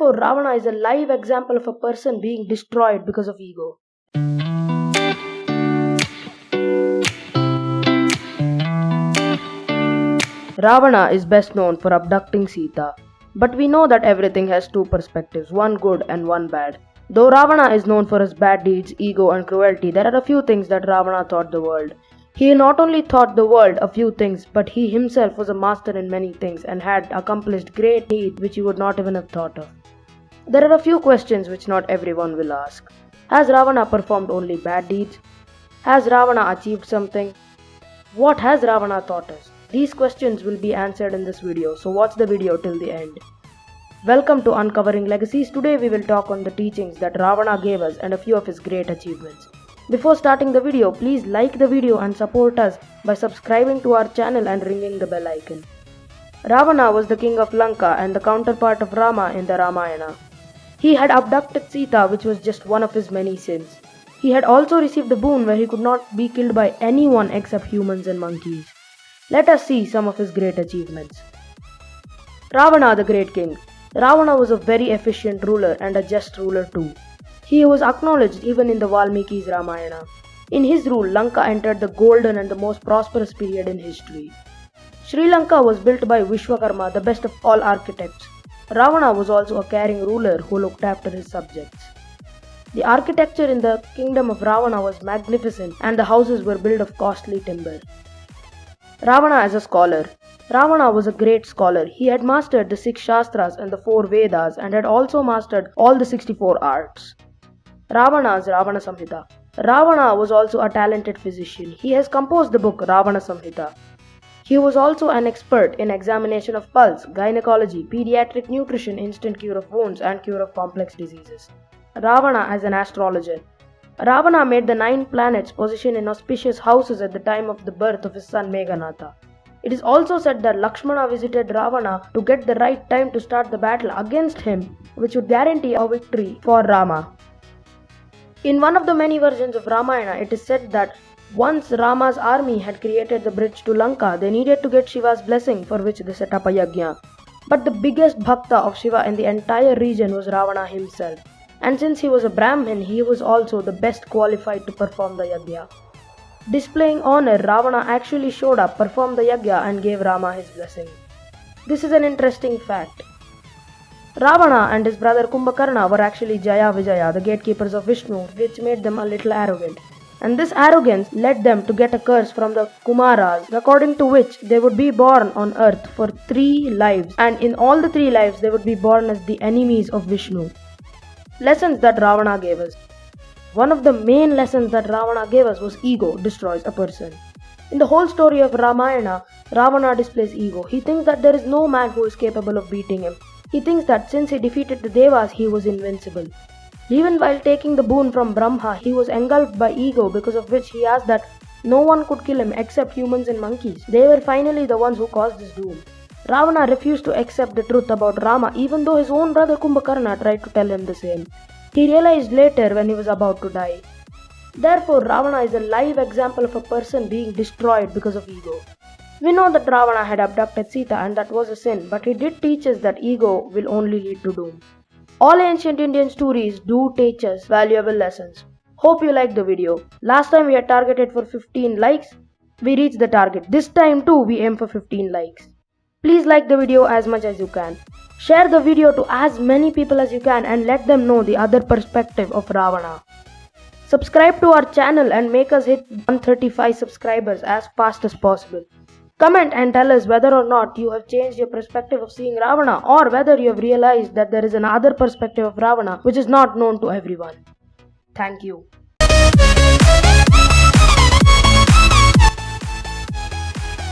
Therefore, Ravana is a live example of a person being destroyed because of ego. Ravana is best known for abducting Sita. But we know that everything has two perspectives, one good and one bad. Though Ravana is known for his bad deeds, ego and cruelty, there are a few things that Ravana taught the world. He not only taught the world a few things, but he himself was a master in many things and had accomplished great deeds which he would not even have thought of. There are a few questions which not everyone will ask. Has Ravana performed only bad deeds? Has Ravana achieved something? What has Ravana taught us? These questions will be answered in this video, so watch the video till the end. Welcome to Uncovering Legacies. Today we will talk on the teachings that Ravana gave us and a few of his great achievements. Before starting the video, please like the video and support us by subscribing to our channel and ringing the bell icon. Ravana was the king of Lanka and the counterpart of Rama in the Ramayana. He had abducted Sita, which was just one of his many sins. He had also received a boon where he could not be killed by anyone except humans and monkeys. Let us see some of his great achievements. Ravana the great king. Ravana was a very efficient ruler and a just ruler too. He was acknowledged even in the Valmiki's Ramayana. In his rule, Lanka entered the golden and the most prosperous period in history. Sri Lanka was built by Vishwakarma, the best of all architects. Ravana was also a caring ruler who looked after his subjects. The architecture in the kingdom of Ravana was magnificent and the houses were built of costly timber. Ravana as a scholar. Ravana was a great scholar. He had mastered the 6 Shastras and the 4 Vedas and had also mastered all the 64 arts. Ravana's Ravana SAMHITA. Ravana was also a talented physician. He has composed the book Ravana SAMHITA. He was also an expert in examination of pulse, gynecology, pediatric nutrition, instant cure of wounds and cure of complex diseases. Ravana as an astrologer. Ravana made the 9 planets position in auspicious houses at the time of the birth of his son Meghanatha. It is also said that Lakshmana visited Ravana to get the right time to start the battle against him, which would guarantee a victory for Rama. In one of the many versions of Ramayana, it is said that once Rama's army had created the bridge to Lanka, they needed to get Shiva's blessing, for which they set up a yajna. But the biggest bhakta of Shiva in the entire region was Ravana himself. And since he was a Brahmin, he was also the best qualified to perform the yajna. Displaying honor, Ravana actually showed up, performed the yajna and gave Rama his blessing. This is an interesting fact. Ravana and his brother Kumbhakarna were actually Jaya Vijaya, the gatekeepers of Vishnu, which made them a little arrogant. And this arrogance led them to get a curse from the Kumaras, according to which they would be born on earth for 3 lives, and in all the 3 lives they would be born as the enemies of Vishnu. Lessons that Ravana gave us. One of the main lessons that Ravana gave us was ego destroys a person. In the whole story of Ramayana, Ravana displays ego. He thinks that there is no man who is capable of beating him. He thinks that since he defeated the Devas, he was invincible. Even while taking the boon from Brahma, he was engulfed by ego, because of which he asked that no one could kill him except humans and monkeys. They were finally the ones who caused this doom. Ravana refused to accept the truth about Rama, even though his own brother Kumbhakarna tried to tell him the same. He realized later when he was about to die. Therefore, Ravana is a live example of a person being destroyed because of ego. We know that Ravana had abducted Sita and that was a sin, but he did teach us that ego will only lead to doom. All ancient Indian stories do teach us valuable lessons. Hope you liked the video. Last time we had targeted for 15 likes. We reached the target. This time too we aim for 15 likes. Please like the video as much as you can. Share the video to as many people as you can and let them know the other perspective of Ravana. Subscribe to our channel and make us hit 135 subscribers as fast as possible. Comment and tell us whether or not you have changed your perspective of seeing Ravana, or whether you have realized that there is another perspective of Ravana which is not known to everyone. Thank you.